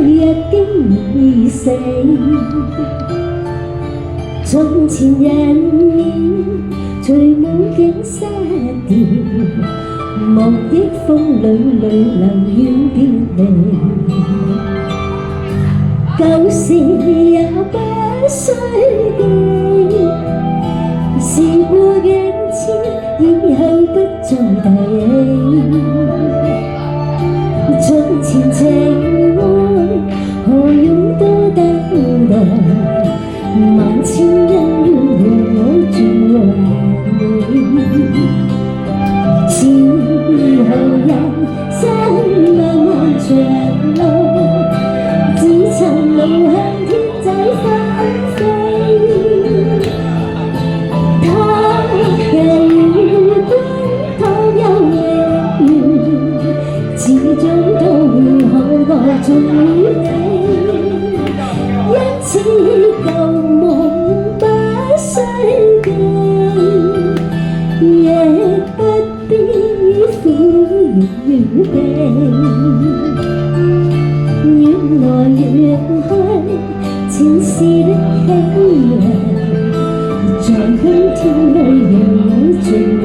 日竟已死。從前人面隨夢境沙掉，莫憶風裏淚流遠別離。舊事也不需記，事過境遷，以後不再提。從前情愛何用多等待，萬千恩怨讓我轉還你。之後人生漫漫長路，只尋路向天際翻飛。他日與君托幽永遠，始終都會海角重遇你。因此舊夢不需記，亦不必苦與悲。緣來緣去，前世的喜涼，在今天裏讓我盡回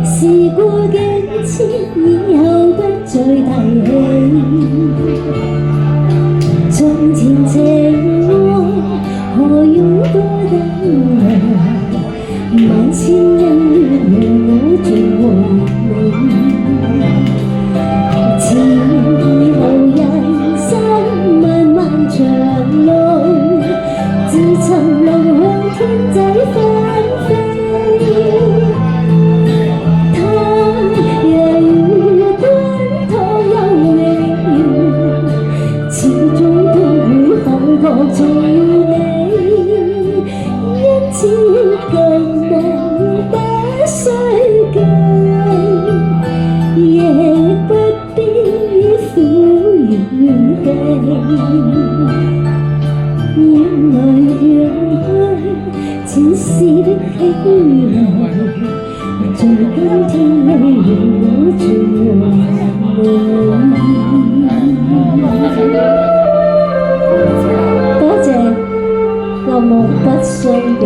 事過境遷，以後不再提起。從前情愛何用多等待，萬千恩怨讓我轉還你。前後人生漫漫長路，自尋路向天際翻飛。重遇你，因此舊夢不需記，亦不必苦與悲。緣來緣去，前世的喜涼，在今天裏讓我轉還你。多謝舊夢不需記。